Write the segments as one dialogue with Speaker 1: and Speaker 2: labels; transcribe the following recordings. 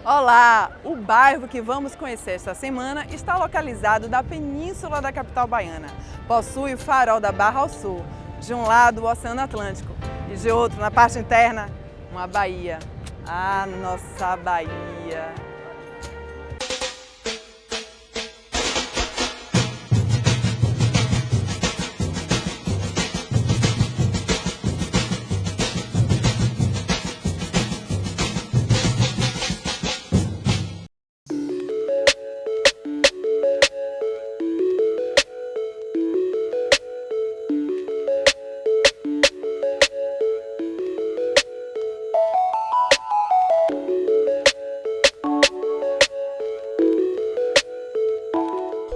Speaker 1: Olá! O bairro que vamos conhecer esta semana está localizado na península da capital baiana. Possui o farol da Barra ao sul, de um lado o Oceano Atlântico e de outro, na parte interna, uma baía. Ah, nossa Bahia!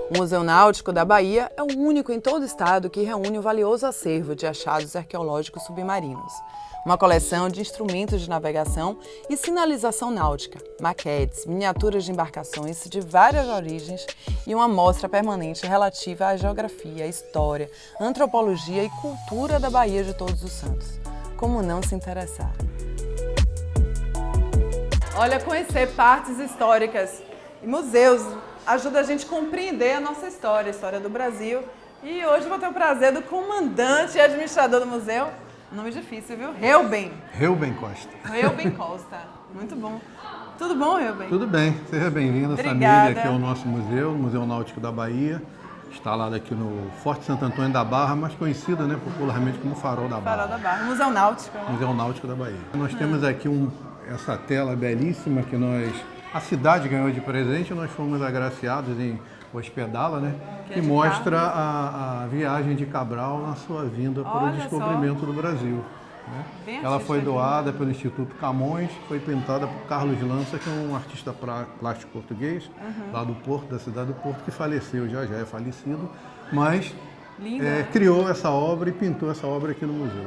Speaker 1: O Museu Náutico da Bahia é o único em todo o estado que reúne o valioso acervo de achados arqueológicos submarinos, uma coleção de instrumentos de navegação e sinalização náutica, maquetes, miniaturas de embarcações de várias origens e uma mostra permanente relativa à geografia, história, antropologia e cultura da Baía de Todos os Santos. Como não se interessar? Olha, conhecer partes históricas e museus ajuda a gente a compreender a nossa história, a história do Brasil. E hoje vou ter o prazer do comandante e administrador do museu, nome difícil, viu? Reuben.
Speaker 2: Reuben Costa.
Speaker 1: Reuben Costa. Muito bom. Tudo bom, Reuben?
Speaker 2: Tudo bem. Seja bem-vindo, família, aqui ao nosso museu, o Museu Náutico da Bahia, instalado aqui no Forte Santo Antônio da Barra, mais conhecido, né, popularmente como Farol da Barra.
Speaker 1: Farol da Barra. Museu Náutico.
Speaker 2: Museu Náutico da Bahia. Nós temos aqui essa tela belíssima que a cidade ganhou de presente, nós fomos agraciados em hospedá-la, né? Que mostra a viagem de Cabral na sua vinda para o descobrimento do Brasil. Né? Ela foi doada pelo Instituto Camões, foi pintada por Carlos Lança, que é um artista plástico português, lá do Porto, da cidade do Porto, que faleceu, já é falecido, mas criou essa obra e pintou essa obra aqui no museu.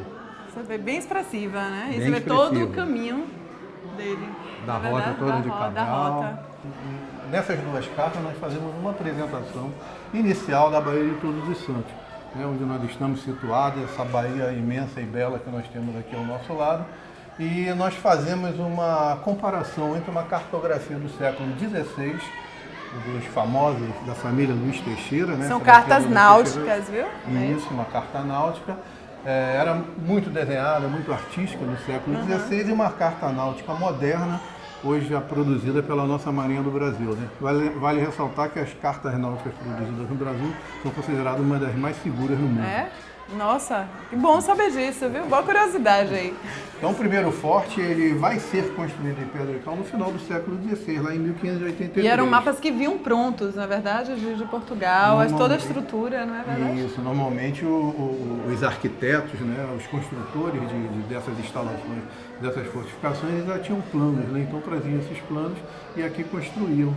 Speaker 1: Você vê bem expressiva, né?
Speaker 2: Bem
Speaker 1: Você vê todo o caminho dele.
Speaker 2: Da rota toda de Cabral. Nessas duas cartas nós fazemos uma apresentação inicial da Baía de Todos os Santos, né, onde nós estamos situados, essa baía imensa e bela que nós temos aqui ao nosso lado. E nós fazemos uma comparação entre uma cartografia do século XVI, dos famosos da família Luiz Teixeira. Né,
Speaker 1: são cartas náuticas, viu?
Speaker 2: Isso, uma carta náutica. Era muito desenhada, muito artística no século XVI e uma carta náutica moderna, hoje já produzida pela nossa Marinha do Brasil. Né? Vale ressaltar que as cartas náuticas produzidas no Brasil são consideradas uma das mais seguras no mundo.
Speaker 1: É? Nossa, que bom saber disso, viu? Boa curiosidade aí.
Speaker 2: Então o primeiro forte ele vai ser construído em Pedra e Cal no final do século XVI, lá em 1583.
Speaker 1: E eram mapas que vinham prontos, na verdade, de Portugal, toda a estrutura, não é verdade?
Speaker 2: Isso, normalmente os arquitetos, né, os construtores dessas instalações, dessas fortificações, eles já tinham planos, né? Então traziam esses planos e aqui construíam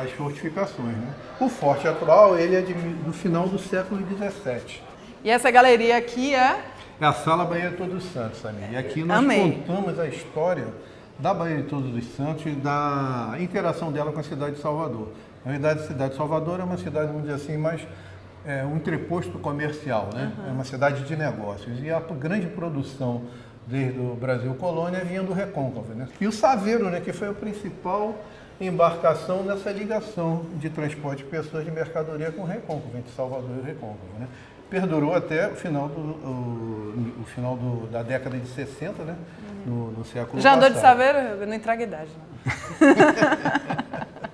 Speaker 2: as fortificações. Né? O forte atual ele é do final do século XVII.
Speaker 1: E essa galeria aqui é
Speaker 2: a Sala Baía de Todos os Santos, Samir. E aqui nós contamos a história da Baía de Todos os Santos e da interação dela com a cidade de Salvador. Na verdade, a cidade de Salvador é uma cidade, vamos dizer assim, mais um entreposto comercial, né? É uma cidade de negócios. E a grande produção desde o Brasil Colônia vinha do Recôncavo. Né? E o Saveiro, né, que foi a principal embarcação nessa ligação de transporte de pessoas de mercadoria com o Recôncavo, entre Salvador e o Recôncavo. Né? Perdurou até o final, da década de 60, né? No século
Speaker 1: Já andou
Speaker 2: passado.
Speaker 1: de Saveiro? Eu não entrego idade.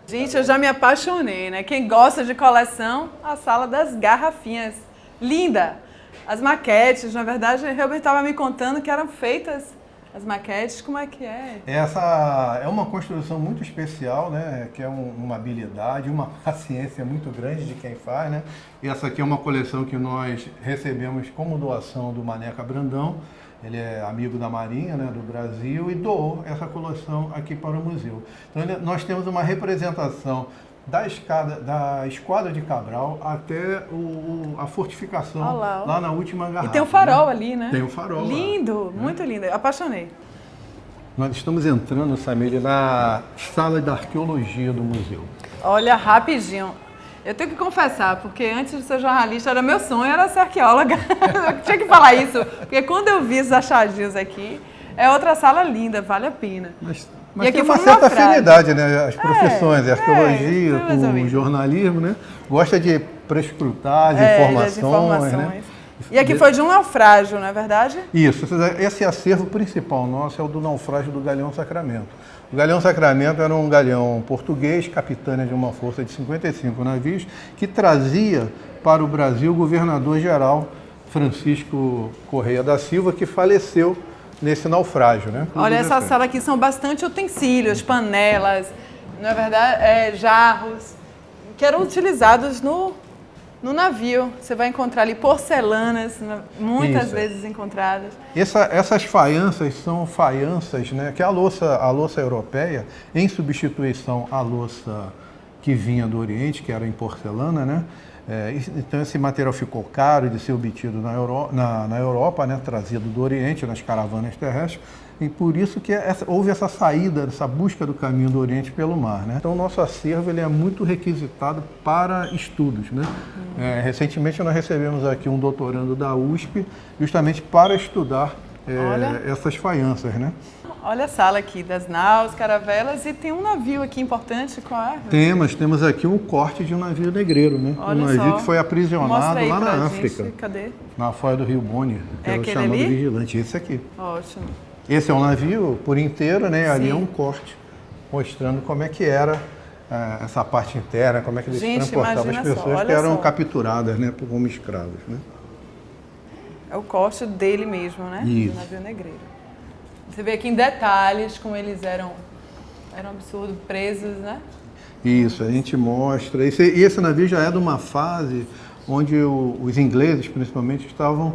Speaker 1: Gente, eu já me apaixonei, né? Quem gosta de coleção, a Sala das Garrafinhas. Linda! As maquetes, na verdade, o Reuben estava me contando que eram feitas as maquetes, como é que é?
Speaker 2: Essa é uma construção muito especial, né? Que é uma habilidade, uma paciência muito grande de quem faz, né? E essa aqui é uma coleção que nós recebemos como doação do Maneca Brandão. Ele é amigo da Marinha, né, do Brasil, e doou essa coleção aqui para o museu. Então nós temos uma representação da esquadra de Cabral até a fortificação lá na última garrafa.
Speaker 1: E tem um farol, né? Ali, né?
Speaker 2: Tem um farol.
Speaker 1: Lindo, lá, muito lindo. Apaixonei.
Speaker 2: Nós estamos entrando, Samir, na sala da arqueologia do museu.
Speaker 1: Olha, rapidinho. Eu tenho que confessar, porque antes de ser jornalista, era meu sonho era ser arqueóloga. Eu tinha que falar isso, porque quando eu vi esses achadinhos aqui, é outra sala linda, vale a pena.
Speaker 2: Mas tem uma certa afinidade, né? As profissões, a arqueologia com o jornalismo, né? Gosta de prescrutar as informações, né?
Speaker 1: E aqui foi de um naufrágio, não é verdade?
Speaker 2: Isso. Esse acervo principal nosso é o do naufrágio do Galeão Sacramento. O Galeão Sacramento era um galeão português, capitânia de uma força de 55 navios, que trazia para o Brasil o governador-geral Francisco Correia da Silva, que faleceu nesse naufrágio, né?
Speaker 1: Olha, essa sala aqui são bastante utensílios, panelas, não é verdade? Jarros, que eram utilizados no navio. Você vai encontrar ali porcelanas, muitas vezes encontradas.
Speaker 2: Essas faianças são faianças, né, que a louça europeia, em substituição à louça que vinha do Oriente, que era em porcelana, né? Então esse material ficou caro de ser obtido na Europa, né, trazido do Oriente, nas caravanas terrestres, e por isso que houve essa saída, essa busca do caminho do Oriente pelo mar, né? Então o nosso acervo ele é muito requisitado para estudos, né? Recentemente nós recebemos aqui um doutorando da USP justamente para estudar essas faianças, né?
Speaker 1: Olha a sala aqui das naus, caravelas, e tem um navio aqui importante, qual é?
Speaker 2: Temos aqui um corte de um navio negreiro, né?
Speaker 1: Olha
Speaker 2: um navio
Speaker 1: só.
Speaker 2: que foi aprisionado lá na África.
Speaker 1: Gente. Cadê?
Speaker 2: Na foia do Rio Boni, que é o chamado
Speaker 1: ali?
Speaker 2: Vigilante. Esse aqui.
Speaker 1: Ótimo.
Speaker 2: Esse é um navio por inteiro, né? Ali
Speaker 1: Sim.
Speaker 2: é um corte, mostrando como é que era essa parte interna, como é que eles transportavam as pessoas que eram capturadas, né, como escravos, né?
Speaker 1: É o corte dele mesmo, né?
Speaker 2: Isso.
Speaker 1: Do navio negreiro. Você vê aqui em detalhes como eles eram absurdo, presos, né?
Speaker 2: Isso, a gente mostra. Esse navio já é de uma fase onde os ingleses, principalmente, estavam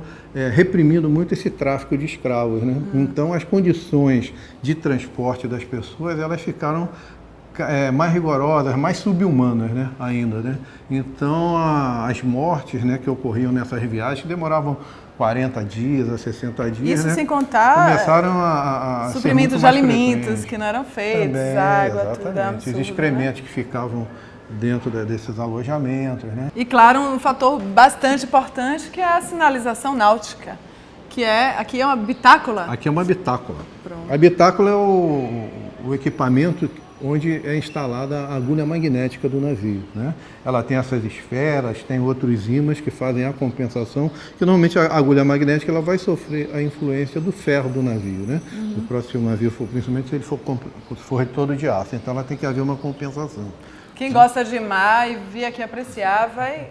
Speaker 2: reprimindo muito esse tráfico de escravos, né? Então, as condições de transporte das pessoas, elas ficaram mais rigorosas, mais subhumanas, né? Ainda, né? Então, as mortes, né, que ocorriam nessas viagens demoravam 40 dias a 60 dias,
Speaker 1: Isso,
Speaker 2: né?
Speaker 1: sem contar
Speaker 2: começaram a
Speaker 1: suprimentos de alimentos que não eram feitos,
Speaker 2: também,
Speaker 1: água,
Speaker 2: exatamente.
Speaker 1: tudo absurdo,
Speaker 2: Os excrementos,
Speaker 1: né?
Speaker 2: que ficavam dentro desses alojamentos, né?
Speaker 1: E claro, um fator bastante importante que é a sinalização náutica, que aqui é uma bitácora.
Speaker 2: Aqui é uma bitácora.
Speaker 1: Pronto.
Speaker 2: A bitácora é o equipamento onde é instalada a agulha magnética do navio, né? Ela tem essas esferas, tem outros ímãs que fazem a compensação, que normalmente a agulha magnética ela vai sofrer a influência do ferro do navio, né? O próximo navio, principalmente se ele for todo de aço, então ela tem que haver uma compensação.
Speaker 1: Quem gosta de mar e vir aqui apreciar vai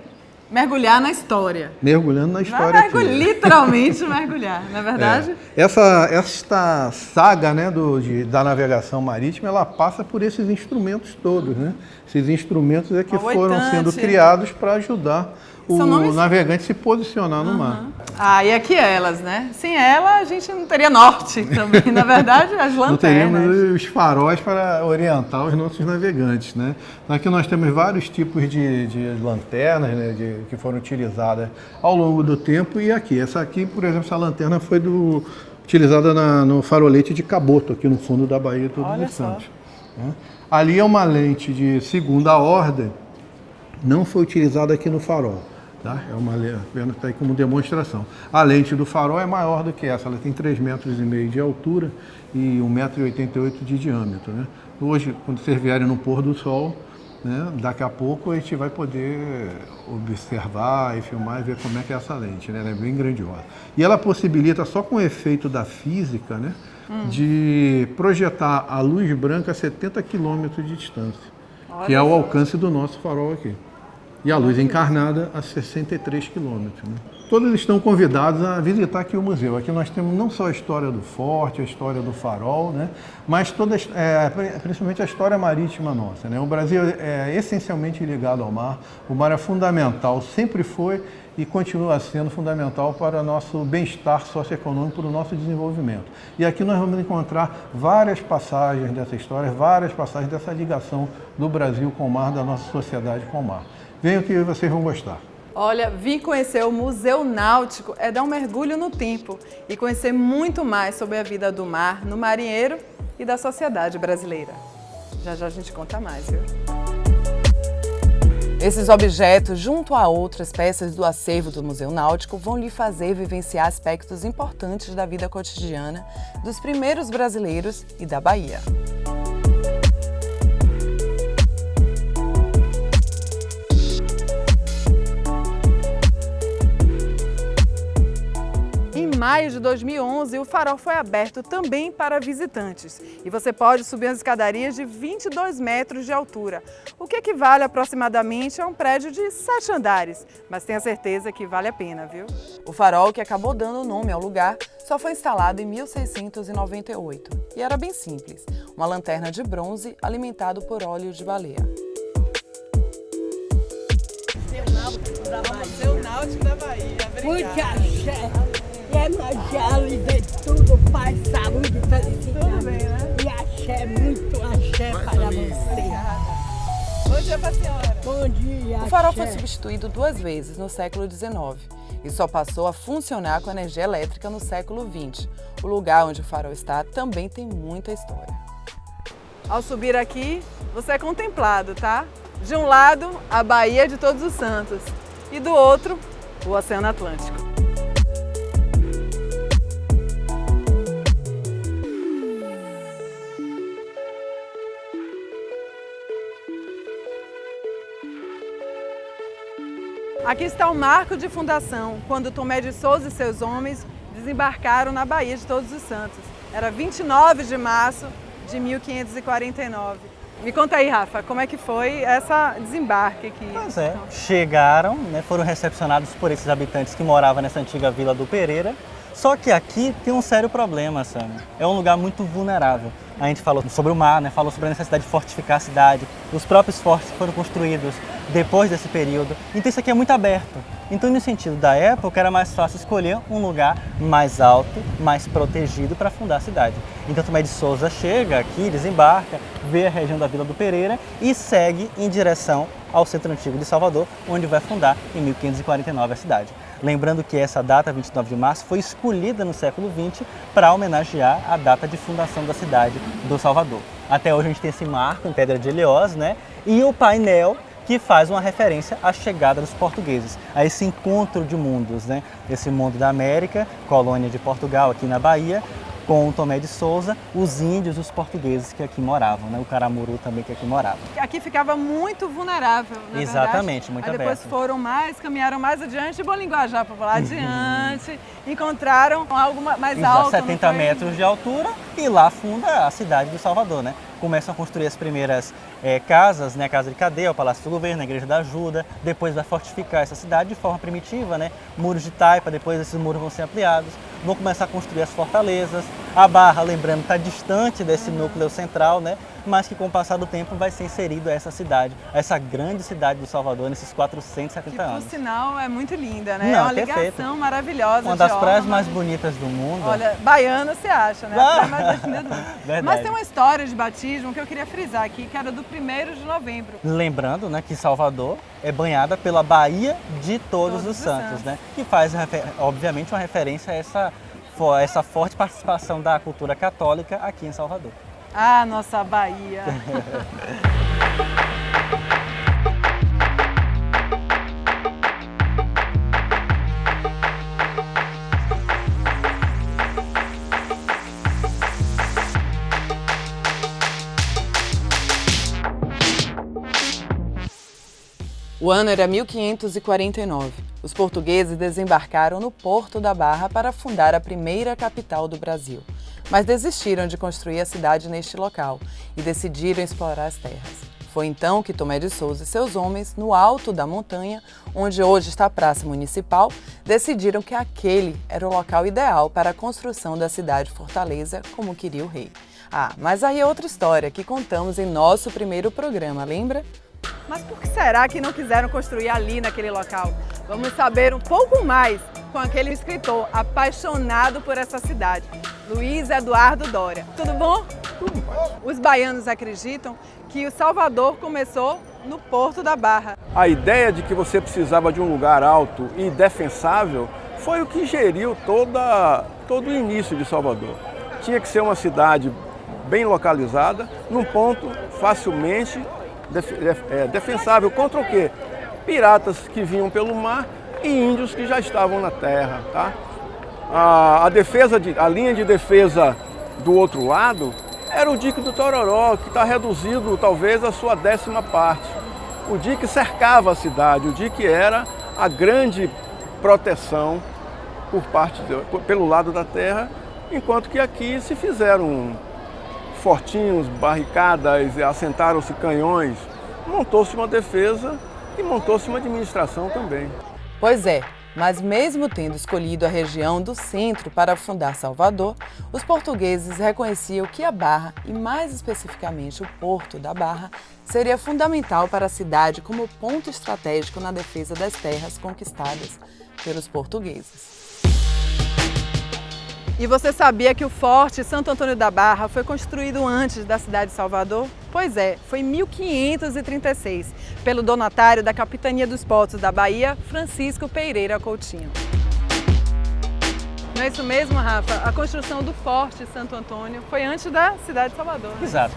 Speaker 1: mergulhar na história.
Speaker 2: Mergulhando na história aqui.
Speaker 1: Literalmente mergulhar, não é verdade?
Speaker 2: Esta saga, né, da navegação marítima, ela passa por esses instrumentos todos, né? Esses instrumentos é que foram sendo criados para ajudar o navegante a se posicionar no mar.
Speaker 1: E aqui elas, né? Sem ela, a gente não teria norte também. Na verdade, as lanternas.
Speaker 2: Não teríamos os faróis para orientar os nossos navegantes, né? Então, aqui nós temos vários tipos de lanternas, né, que foram utilizadas ao longo do tempo. E aqui, essa aqui, por exemplo, essa lanterna foi utilizada no farolete de Caboto, aqui no fundo da Baía de Todos os Santos. Né? Ali é uma lente de segunda ordem, não foi utilizada aqui no farol. Tá? É uma lente, está aí como demonstração. A lente do farol é maior do que essa, ela tem 3,5 metros de altura e 1,88 m de diâmetro. Né? Hoje, quando vocês vierem no pôr do sol, né, daqui a pouco a gente vai poder observar e filmar e ver como é que é essa lente, né? Ela é bem grandiosa. E ela possibilita, só com o efeito da física, né, de projetar a luz branca a 70 km de distância, que é o alcance do nosso farol aqui. E a luz encarnada a 63 quilômetros. Né? Todos estão convidados a visitar aqui o museu. Aqui nós temos não só a história do forte, a história do farol, né? Mas principalmente a história marítima nossa. Né? O Brasil é essencialmente ligado ao mar. O mar é fundamental, sempre foi e continua sendo fundamental para o nosso bem-estar socioeconômico, para o nosso desenvolvimento. E aqui nós vamos encontrar várias passagens dessa história, várias passagens dessa ligação do Brasil com o mar, da nossa sociedade com o mar. Venham que vocês vão gostar.
Speaker 1: Olha, vir conhecer o Museu Náutico é dar um mergulho no tempo e conhecer muito mais sobre a vida do mar, no marinheiro e da sociedade brasileira. Já já a gente conta mais, viu? Esses objetos, junto a outras peças do acervo do Museu Náutico, vão lhe fazer vivenciar aspectos importantes da vida cotidiana dos primeiros brasileiros e da Bahia. maio de 2011, o farol foi aberto também para visitantes. E você pode subir as escadarias de 22 metros de altura, o que equivale aproximadamente a um prédio de 7 andares. Mas tenha certeza que vale a pena, viu? O farol, que acabou dando o nome ao lugar, só foi instalado em 1698 e era bem simples, uma lanterna de bronze alimentado por óleo de baleia.
Speaker 3: Museu Náutico da Bahia. Muito axé. E é magia, de tudo, paz, saúde, felicidade.
Speaker 1: Tudo bem, né?
Speaker 3: E axé, muito axé para você.
Speaker 1: Bom dia pra senhora.
Speaker 3: Bom dia,
Speaker 1: O farol foi
Speaker 3: axé.
Speaker 1: substituído 2 vezes no século XIX e só passou a funcionar com energia elétrica no século XX. O lugar onde o farol está também tem muita história. Ao subir aqui, você é contemplado, tá? De um lado, a Baía de Todos os Santos e do outro, o Oceano Atlântico. Aqui está o marco de fundação, quando Tomé de Souza e seus homens desembarcaram na Baía de Todos os Santos. Era 29 de março de 1549. Me conta aí, Rafa, como é que foi essa desembarque aqui?
Speaker 4: Pois é, chegaram, né, foram recepcionados por esses habitantes que moravam nessa antiga vila do Pereira. Só que aqui tem um sério problema, Sam. É um lugar muito vulnerável. A gente falou sobre o mar, né, falou sobre a necessidade de fortificar a cidade, os próprios fortes que foram construídos depois desse período. Então isso aqui é muito aberto. Então, no sentido da época, era mais fácil escolher um lugar mais alto, mais protegido para fundar a cidade. Então, Tomé de Souza chega aqui, desembarca, vê a região da Vila do Pereira e segue em direção ao centro antigo de Salvador, onde vai fundar em 1549 a cidade. Lembrando que essa data, 29 de março, foi escolhida no século XX para homenagear a data de fundação da cidade do Salvador. Até hoje a gente tem esse marco em pedra de Helios, né? E o painel que faz uma referência à chegada dos portugueses, a esse encontro de mundos, né? Esse mundo da América, colônia de Portugal aqui na Bahia, com o Tomé de Souza, os índios, os portugueses que aqui moravam, né? O Caramuru também que aqui morava.
Speaker 1: Aqui ficava muito vulnerável, na
Speaker 4: Exatamente,
Speaker 1: verdade.
Speaker 4: muito
Speaker 1: Aí depois
Speaker 4: aberto.
Speaker 1: foram mais, caminharam mais adiante, bom linguajar popular, adiante, encontraram algo mais
Speaker 4: Exato,
Speaker 1: alto.
Speaker 4: 70
Speaker 1: não foi?
Speaker 4: metros de altura e lá funda a cidade do Salvador, né? Começam a construir as primeiras casas, né? A Casa de Cadeia, o Palácio do Governo, a Igreja da Ajuda, depois vai fortificar essa cidade de forma primitiva, né? Muros de taipa, depois esses muros vão ser ampliados, vão começar a construir as fortalezas. A Barra, lembrando, está distante desse núcleo central, né? Mas que com o passar do tempo vai ser inserido a essa cidade, a essa grande cidade do Salvador, nesses 470
Speaker 1: Que,
Speaker 4: anos.
Speaker 1: por sinal, é muito linda, né?
Speaker 4: Não,
Speaker 1: é uma
Speaker 4: perfeito.
Speaker 1: ligação maravilhosa.
Speaker 4: Uma das
Speaker 1: de
Speaker 4: praias
Speaker 1: orla,
Speaker 4: mais bonitas do mundo.
Speaker 1: Olha, baiana você acha, né? A praia mais bonita do mundo.
Speaker 4: Verdade.
Speaker 1: Mas tem uma história de batismo que eu queria frisar aqui, que era do 1º de novembro.
Speaker 4: Lembrando, né, que Salvador é banhada pela Baía de Todos os Santos, né? Que faz, obviamente, uma referência a essa forte participação da cultura católica aqui em Salvador.
Speaker 1: Ah, nossa Bahia! O ano era 1549. Os portugueses desembarcaram no Porto da Barra para fundar a primeira capital do Brasil, mas desistiram de construir a cidade neste local e decidiram explorar as terras. Foi então que Tomé de Souza e seus homens, no alto da montanha, onde hoje está a Praça Municipal, decidiram que aquele era o local ideal para a construção da cidade-fortaleza, como queria o rei. Ah, mas aí é outra história que contamos em nosso primeiro programa, lembra? Mas por que será que não quiseram construir ali naquele local? Vamos saber um pouco mais com aquele escritor apaixonado por essa cidade, Luiz Eduardo Doria. Tudo bom?
Speaker 2: Tudo bom.
Speaker 1: Os baianos acreditam que o Salvador começou no Porto da Barra.
Speaker 5: A ideia de que você precisava de um lugar alto e defensável foi o que geriu todo o início de Salvador. Tinha que ser uma cidade bem localizada, num ponto facilmente defensável contra o quê? Piratas que vinham pelo mar e índios que já estavam na terra, tá? A linha de defesa do outro lado era o dique do Tororó, que está reduzido talvez à sua 10ª parte. O dique cercava a cidade, o dique era a grande proteção pelo lado da terra, enquanto que aqui se fizeram fortinhos, barricadas, assentaram-se canhões, montou-se uma defesa e montou-se uma administração também.
Speaker 1: Pois é, mas mesmo tendo escolhido a região do centro para fundar Salvador, os portugueses reconheciam que a Barra, e mais especificamente o Porto da Barra, seria fundamental para a cidade como ponto estratégico na defesa das terras conquistadas pelos portugueses. E você sabia que o Forte Santo Antônio da Barra foi construído antes da cidade de Salvador? Pois é, foi em 1536, pelo donatário da Capitania dos Portos da Bahia, Francisco Pereira Coutinho. Não é isso mesmo, Rafa? A construção do Forte Santo Antônio foi antes da cidade de Salvador, né?
Speaker 4: Exato.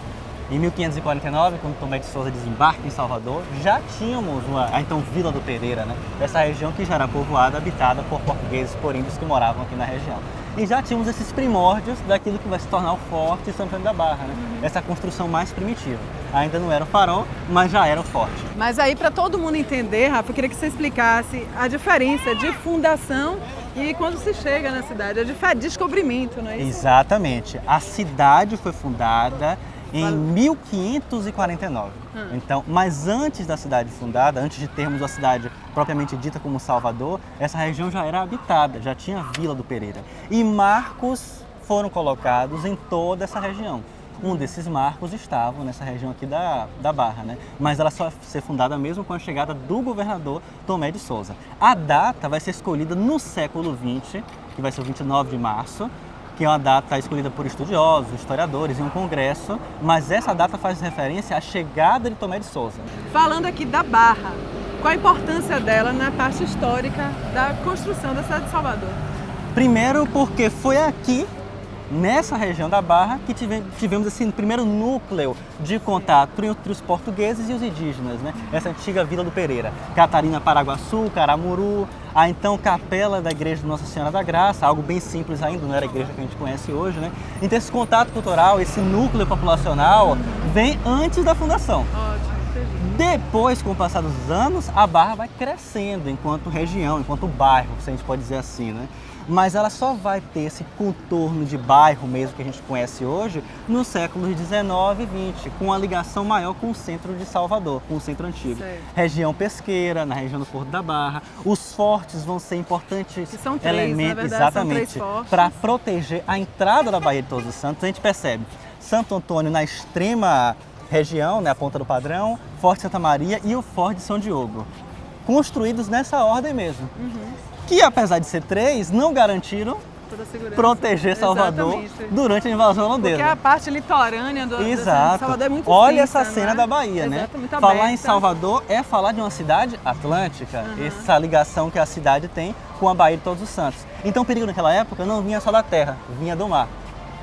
Speaker 4: Em 1549, quando Tomé de Souza desembarca em Salvador, já tínhamos a então Vila do Pereira, né? Essa região que já era povoada, habitada por portugueses, por índios que moravam aqui na região. E já tínhamos esses primórdios daquilo que vai se tornar o Forte Santo Antônio da Barra, né? Essa construção mais primitiva. Ainda não era o farol, mas já era o forte.
Speaker 1: Mas aí, para todo mundo entender, Rafa, eu queria que você explicasse a diferença de fundação e quando se chega na cidade, é descobrimento, não é isso?
Speaker 4: Exatamente. A cidade foi fundada em 1549. Então, mas antes da cidade fundada, antes de termos a cidade propriamente dita como Salvador, essa região já era habitada, já tinha a Vila do Pereira. E marcos foram colocados em toda essa região. Um desses marcos estava nessa região aqui da Barra, né? Mas ela só vai ser fundada mesmo com a chegada do governador Tomé de Souza. A data vai ser escolhida no século XX, que vai ser o 29 de março, que é uma data escolhida por estudiosos, historiadores, em um congresso, mas essa data faz referência à chegada de Tomé de Souza.
Speaker 1: Falando aqui da Barra, qual a importância dela na parte histórica da construção da cidade de Salvador?
Speaker 4: Primeiro porque foi aqui, nessa região da Barra, que tivemos esse primeiro núcleo de contato entre os portugueses e os indígenas, né? Essa antiga Vila do Pereira, Catarina, Paraguaçu, Caramuru, a então capela da Igreja de Nossa Senhora da Graça, algo bem simples ainda, não era a igreja que a gente conhece hoje, né? Então esse contato cultural, esse núcleo populacional vem antes da fundação. Depois, com o passar dos anos, a Barra vai crescendo enquanto região, enquanto bairro, se a gente pode dizer assim, né? Mas ela só vai ter esse contorno de bairro mesmo que a gente conhece hoje nos séculos 19 e 20, com a ligação maior com o centro de Salvador, com o centro antigo.
Speaker 1: Sei.
Speaker 4: Região pesqueira, na região do Porto da Barra. Os fortes vão ser importantes
Speaker 1: Que são três,
Speaker 4: elementos,
Speaker 1: na verdade,
Speaker 4: exatamente,
Speaker 1: são três fortes.
Speaker 4: para proteger a entrada da Baía de Todos os Santos. A gente percebe Santo Antônio na extrema região, né, a Ponta do Padrão, Forte Santa Maria e o Forte de São Diogo, construídos nessa ordem mesmo. Que apesar de ser três, não garantiram proteger Salvador durante a invasão holandesa.
Speaker 1: Porque a parte litorânea do
Speaker 4: Exato.
Speaker 1: Salvador é muito
Speaker 4: Olha
Speaker 1: extensa,
Speaker 4: essa cena
Speaker 1: né?
Speaker 4: da Bahia, né?
Speaker 1: Exato, muito
Speaker 4: Falar
Speaker 1: aberta.
Speaker 4: em Salvador é falar de uma cidade atlântica, essa ligação que a cidade tem com a Baía de Todos os Santos. Então o perigo naquela época não vinha só da terra, vinha do mar.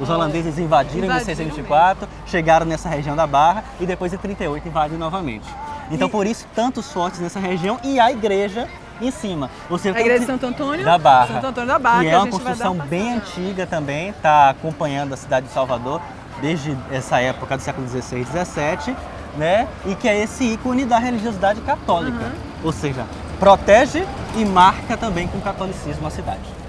Speaker 4: Os holandeses invadiram em 1624, chegaram nessa região da Barra e depois em 38 invadiram novamente. Então por isso tantos fortes nessa região e a igreja em cima. Ou seja,
Speaker 1: A igreja de Santo Antônio
Speaker 4: da Barra.
Speaker 1: Santo Antônio da Barra,
Speaker 4: que
Speaker 1: que
Speaker 4: é
Speaker 1: a
Speaker 4: uma
Speaker 1: gente vai dar
Speaker 4: construção bem antiga também, está acompanhando a cidade de Salvador desde essa época do século XVI e XVII, né? E que é esse ícone da religiosidade católica. Ou seja, protege e marca também com o catolicismo a cidade.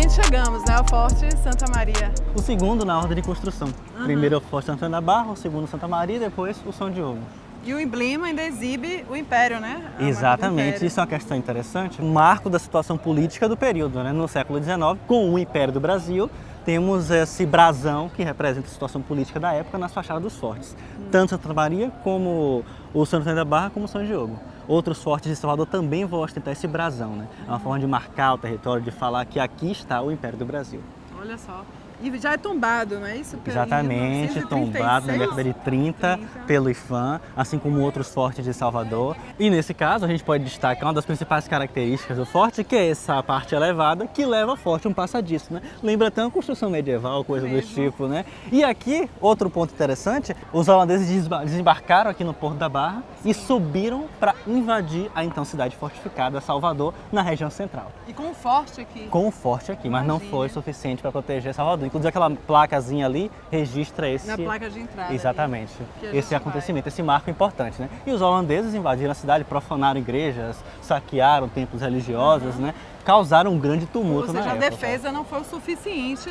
Speaker 1: Chegamos, né, ao Forte Santa Maria.
Speaker 4: O segundo na ordem de construção. Primeiro é o Forte Santo Antônio da Barra, o segundo Santa Maria e depois o São Diogo.
Speaker 1: E o emblema ainda exibe o Império, né?
Speaker 4: Exatamente, isso é uma questão interessante. Um marco da situação política do período, né? No século XIX, com o Império do Brasil, temos esse brasão que representa a situação política da época nas fachadas dos fortes. Tanto Santa Maria como o Santo Antônio da Barra como o São Diogo. Outros fortes de Salvador também vão ostentar esse brasão, né? É uma forma de marcar o território, de falar que aqui está o Império do Brasil.
Speaker 1: Olha só. E já é tombado, não é isso?
Speaker 4: Exatamente, tombado na década de 30 pelo IFAM, assim como outros fortes de Salvador. E nesse caso a gente pode destacar uma das principais características do forte, que é essa parte elevada que leva ao forte um passadiço, né? Lembra até uma construção medieval, coisa do tipo, né? E aqui, outro ponto interessante, os holandeses desembarcaram aqui no Porto da Barra e subiram para invadir a então cidade fortificada Salvador, na região central.
Speaker 1: E com um forte aqui.
Speaker 4: Com um forte aqui, mas não foi suficiente para proteger Salvador. Inclusive aquela placazinha ali registra esse...
Speaker 1: Na placa de entrada.
Speaker 4: Exatamente.
Speaker 1: Ali,
Speaker 4: esse acontecimento, esse marco importante, né? E os holandeses invadiram a cidade, profanaram igrejas, saquearam templos religiosos, né? Causaram um grande tumulto na época.
Speaker 1: Ou seja, a defesa não foi o suficiente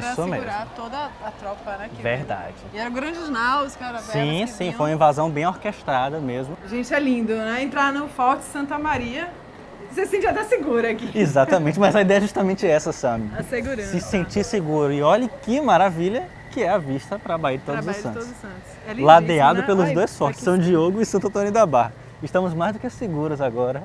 Speaker 1: para segurar toda a tropa, né?
Speaker 4: Verdade.
Speaker 1: E eram grandes naus, cara.
Speaker 4: Sim, sim, foi uma invasão bem orquestrada mesmo.
Speaker 1: Gente, é lindo, né? Entrar no Forte Santa Maria, você se sente até seguro aqui.
Speaker 4: Exatamente, mas a ideia é justamente essa, Sami.
Speaker 1: A segurança.
Speaker 4: Se sentir seguro. E olha que maravilha que é a vista para a Baía de Todos os Santos.
Speaker 1: É
Speaker 4: ladeado
Speaker 1: né?
Speaker 4: pelos dois fortes, São Diogo e Santo Antônio da Barra. Estamos mais do que seguros agora.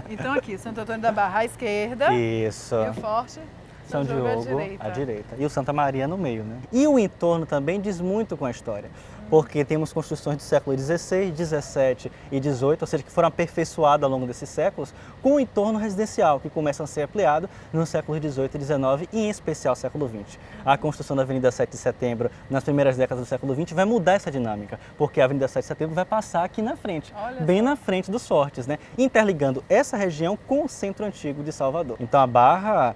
Speaker 1: Então aqui, Santo Antônio da Barra à esquerda.
Speaker 4: Isso.
Speaker 1: E o Forte
Speaker 4: São Diogo à direita. E o Santa Maria no meio, né? E o entorno também diz muito com a história. Porque temos construções do século XVI, XVII e XVIII, ou seja, que foram aperfeiçoadas ao longo desses séculos, com o entorno residencial, que começa a ser ampliado no século XVIII e XIX e, em especial, século XX. A construção da Avenida 7 de Setembro, nas primeiras décadas do século XX, vai mudar essa dinâmica, porque a Avenida 7 de Setembro vai passar aqui na frente, bem na frente dos fortes, né? Interligando essa região com o centro antigo de Salvador. Então, a Barra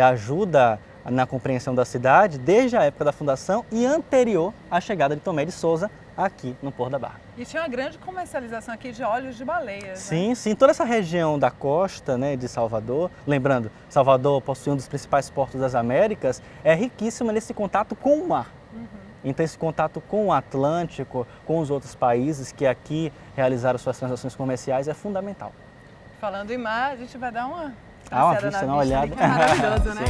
Speaker 4: ajuda na compreensão da cidade desde a época da fundação e anterior à chegada de Tomé de Souza aqui no Porto da Barra.
Speaker 1: E tinha uma grande comercialização aqui de óleos de baleias.
Speaker 4: Sim,
Speaker 1: né?
Speaker 4: sim. Toda essa região da costa, né, de Salvador, lembrando, Salvador possui um dos principais portos das Américas, é riquíssima nesse contato com o mar. Então esse contato com o Atlântico, com os outros países que aqui realizaram suas transações comerciais é fundamental.
Speaker 1: Falando em mar, a gente vai dar uma
Speaker 4: vista, uma olhada.
Speaker 1: Ali, que é maravilhoso, né?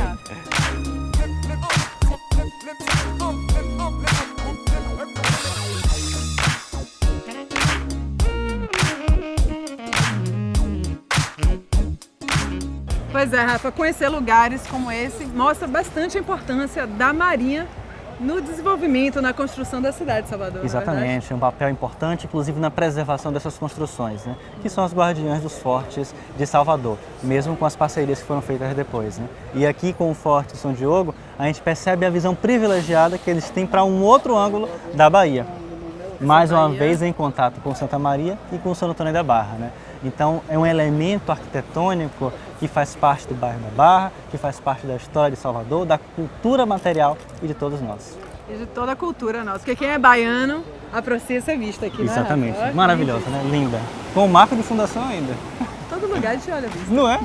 Speaker 1: Pois é, Rafa, conhecer lugares como esse mostra bastante a importância da Marinha no desenvolvimento, na construção da cidade de Salvador.
Speaker 4: Exatamente, um papel importante, inclusive na preservação dessas construções, né? Que são as guardiãs dos fortes de Salvador, mesmo com as parcerias que foram feitas depois, né? E aqui com o Forte São Diogo, a gente percebe a visão privilegiada que eles têm para um outro ângulo da Bahia. Mais uma vez em contato com Santa Maria e com Santo Antônio da Barra, né? Então é um elemento arquitetônico que faz parte do bairro da Barra, que faz parte da história de Salvador, da cultura material e de todos nós.
Speaker 1: E de toda a cultura nossa, porque quem é baiano aprecia ser visto aqui, né?
Speaker 4: Exatamente, maravilhosa, né? Linda. Com o marco de fundação ainda.
Speaker 1: Todo lugar a gente olha visto.
Speaker 4: Não é?